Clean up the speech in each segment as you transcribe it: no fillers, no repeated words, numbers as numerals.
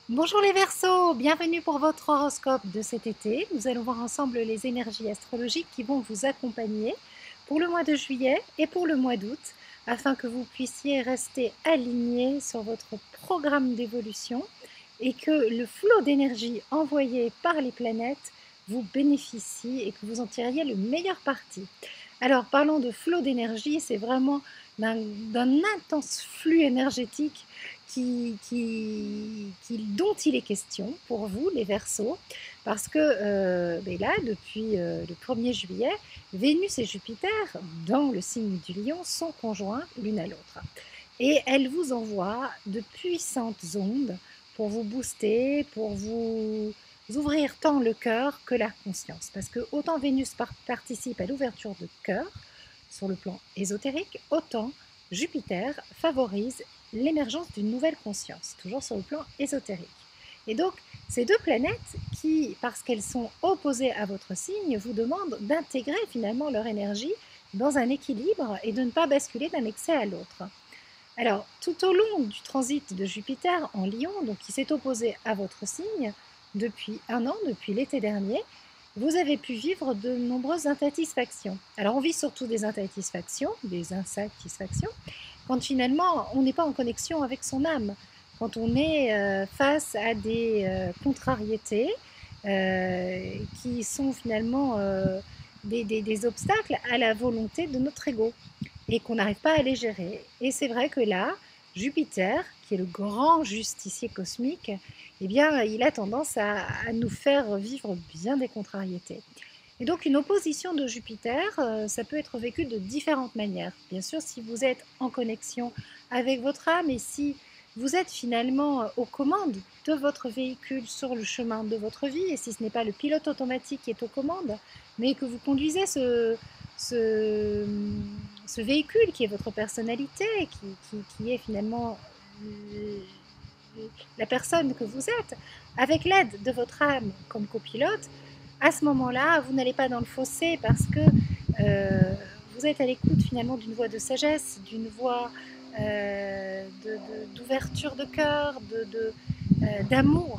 Bonjour les Verseaux, bienvenue pour votre horoscope de cet été. Nous allons voir ensemble les énergies astrologiques qui vont vous accompagner pour le mois de juillet et pour le mois d'août, afin que vous puissiez rester alignés sur votre programme d'évolution et que le flot d'énergie envoyé par les planètes vous bénéficie et que vous en tiriez le meilleur parti. Alors parlons de flot d'énergie, c'est vraiment d'un intense flux énergétique dont il est question pour vous, les Verseaux, parce que là, depuis le 1er juillet, Vénus et Jupiter, dans le signe du Lion, sont conjoints l'une à l'autre. Et elles vous envoient de puissantes ondes pour vous booster, pour vous ouvrir tant le cœur que la conscience. Parce que autant Vénus participe à l'ouverture de cœur, sur le plan ésotérique, autant Jupiter favorise l'émergence d'une nouvelle conscience, toujours sur le plan ésotérique. Et donc, ces deux planètes qui, parce qu'elles sont opposées à votre signe, vous demandent d'intégrer finalement leur énergie dans un équilibre et de ne pas basculer d'un excès à l'autre. Alors, tout au long du transit de Jupiter en Lion, donc qui s'est opposé à votre signe depuis un an, depuis l'été dernier, vous avez pu vivre de nombreuses insatisfactions. Alors, on vit surtout des insatisfactions, quand finalement on n'est pas en connexion avec son âme, quand on est face à des contrariétés qui sont finalement des obstacles à la volonté de notre ego et qu'on n'arrive pas à les gérer. Et c'est vrai que là, Jupiter, qui est le grand justicier cosmique, eh bien, il a tendance à nous faire vivre bien des contrariétés. Et donc une opposition de Jupiter, ça peut être vécu de différentes manières. Bien sûr, si vous êtes en connexion avec votre âme et si vous êtes finalement aux commandes de votre véhicule sur le chemin de votre vie, et si ce n'est pas le pilote automatique qui est aux commandes, mais que vous conduisez ce véhicule qui est votre personnalité, qui est finalement la personne que vous êtes, avec l'aide de votre âme comme copilote, à ce moment-là, vous n'allez pas dans le fossé parce que vous êtes à l'écoute finalement d'une voix de sagesse, d'une voix d'ouverture de cœur, d'amour.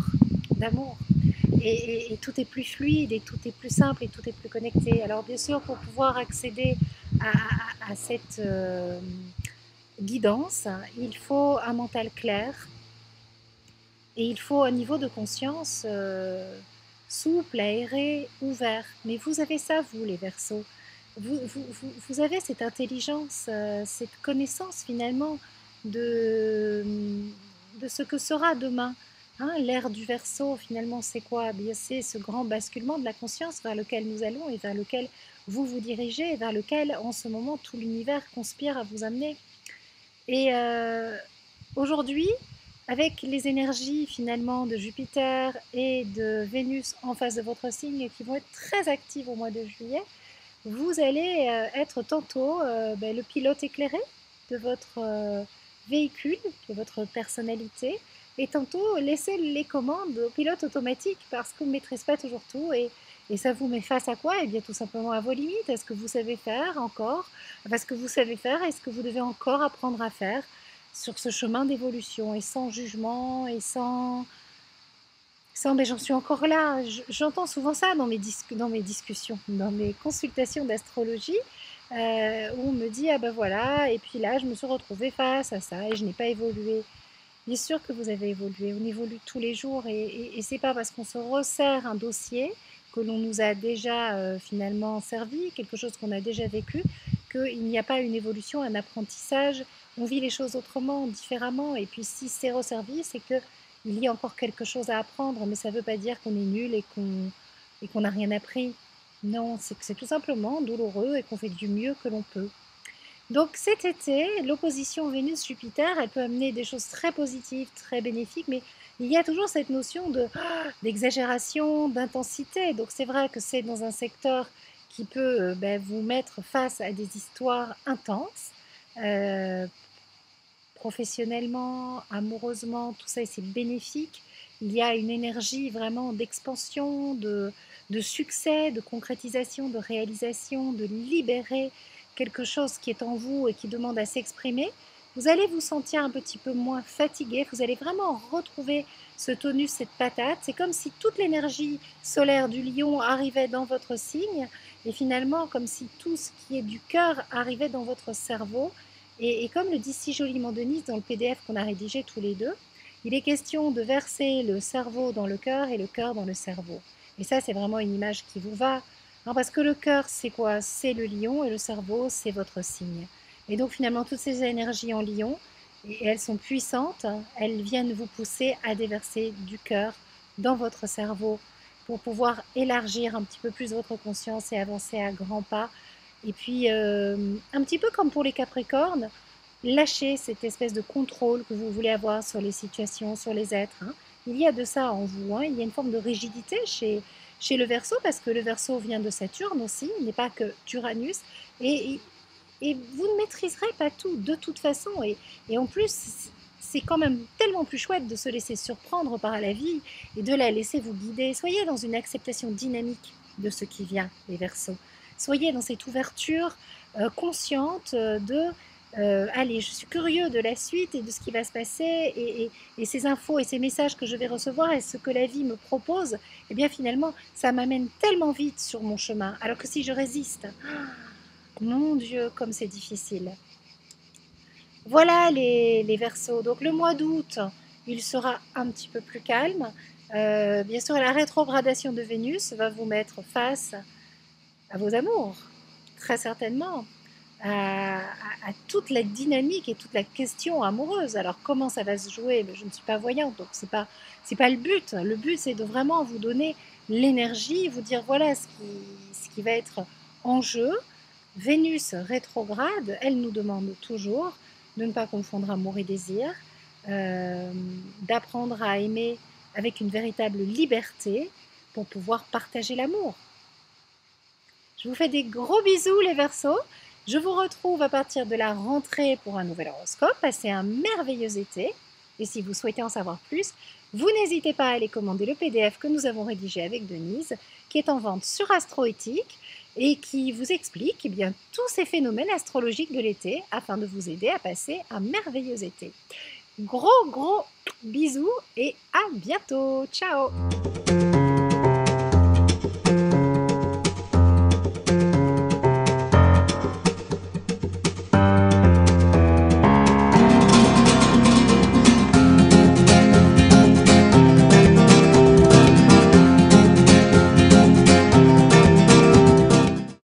Et tout est plus fluide, et tout est plus simple, et tout est plus connecté. Alors bien sûr, pour pouvoir accéder à cette guidance, il faut un mental clair, et il faut un niveau de conscience souple, aéré, ouvert. Mais vous avez ça, vous, les Verseaux. Vous avez cette intelligence, cette connaissance finalement de, de ce que sera demain. Hein, l'ère du Verseau, finalement, c'est quoi? C'est ce grand basculement de la conscience vers lequel nous allons et vers lequel vous vous dirigez et vers lequel, en ce moment, tout l'univers conspire à vous amener. Et aujourd'hui, avec les énergies finalement de Jupiter et de Vénus en face de votre signe qui vont être très actives au mois de juillet, vous allez être tantôt le pilote éclairé de votre véhicule, de votre personnalité, et tantôt laisser les commandes au pilote automatique parce qu'on ne maîtrise pas toujours tout et ça vous met face à quoi? Eh bien tout simplement à vos limites. Est-ce que vous savez faire encore? Parce que vous savez faire, est-ce que vous devez encore apprendre à faire sur ce chemin d'évolution et sans jugement et sans mais j'en suis encore là. J'entends souvent ça dans mes discussions, dans mes consultations d'astrologie, où on me dit ah ben voilà, et puis là je me suis retrouvée face à ça et je n'ai pas évolué. Bien sûr que vous avez évolué, on évolue tous les jours et c'est pas parce qu'on se resserre un dossier que l'on nous a déjà finalement servi, quelque chose qu'on a déjà vécu, qu'il n'y a pas une évolution, un apprentissage. On vit les choses autrement, différemment, et puis si c'est resservi, c'est que il y a encore quelque chose à apprendre, mais ça ne veut pas dire qu'on est nul et qu'on n'a rien appris. Non, c'est que c'est tout simplement douloureux et qu'on fait du mieux que l'on peut. Donc cet été, l'opposition Vénus-Jupiter, elle peut amener des choses très positives, très bénéfiques, mais il y a toujours cette notion d'exagération, d'intensité. Donc c'est vrai que c'est dans un secteur qui peut vous mettre face à des histoires intenses, euh, professionnellement, amoureusement, tout ça, c'est bénéfique. Il y a une énergie vraiment d'expansion, de succès, de concrétisation, de réalisation, de libérer quelque chose qui est en vous et qui demande à s'exprimer. Vous allez vous sentir un petit peu moins fatigué, vous allez vraiment retrouver ce tonus, cette patate. C'est comme si toute l'énergie solaire du lion arrivait dans votre signe et finalement comme si tout ce qui est du cœur arrivait dans votre cerveau. Et comme le dit si joliment Denise dans le PDF qu'on a rédigé tous les deux, il est question de verser le cerveau dans le cœur et le cœur dans le cerveau. Et ça, c'est vraiment une image qui vous va. Hein, parce que le cœur, c'est quoi? C'est le lion et le cerveau, c'est votre signe. Et donc finalement, toutes ces énergies en lion, et elles sont puissantes, hein, elles viennent vous pousser à déverser du cœur dans votre cerveau pour pouvoir élargir un petit peu plus votre conscience et avancer à grands pas. Et puis, un petit peu comme pour les Capricornes, lâchez cette espèce de contrôle que vous voulez avoir sur les situations, sur les êtres. Hein. Il y a de ça en vous. Hein. Il y a une forme de rigidité chez le Verseau, parce que le Verseau vient de Saturne aussi, il n'est pas que d'Uranus. Et, et vous ne maîtriserez pas tout, de toute façon. Et en plus, c'est quand même tellement plus chouette de se laisser surprendre par la vie et de la laisser vous guider. Soyez dans une acceptation dynamique de ce qui vient, les Verseaux. Soyez dans cette ouverture consciente de allez, je suis curieux de la suite et de ce qui va se passer et ces infos et ces messages que je vais recevoir et ce que la vie me propose, eh bien finalement, ça m'amène tellement vite sur mon chemin. Alors que si je résiste, mon Dieu, comme c'est difficile. Voilà les Verseaux. Donc le mois d'août, il sera un petit peu plus calme. Bien sûr, la rétrogradation de Vénus va vous mettre face à vos amours, très certainement, à toute la dynamique et toute la question amoureuse. Alors comment ça va se jouer? Je ne suis pas voyante, donc c'est pas le but. Le but, c'est de vraiment vous donner l'énergie, vous dire voilà ce qui va être en jeu. Vénus rétrograde, elle nous demande toujours de ne pas confondre amour et désir, d'apprendre à aimer avec une véritable liberté pour pouvoir partager l'amour. Je vous fais des gros bisous les Verseaux. Je vous retrouve à partir de la rentrée pour un nouvel horoscope. Passez un merveilleux été. Et si vous souhaitez en savoir plus, vous n'hésitez pas à aller commander le PDF que nous avons rédigé avec Denise, qui est en vente sur Astroéthique et qui vous explique bien, tous ces phénomènes astrologiques de l'été afin de vous aider à passer un merveilleux été. Gros bisous et à bientôt. Ciao.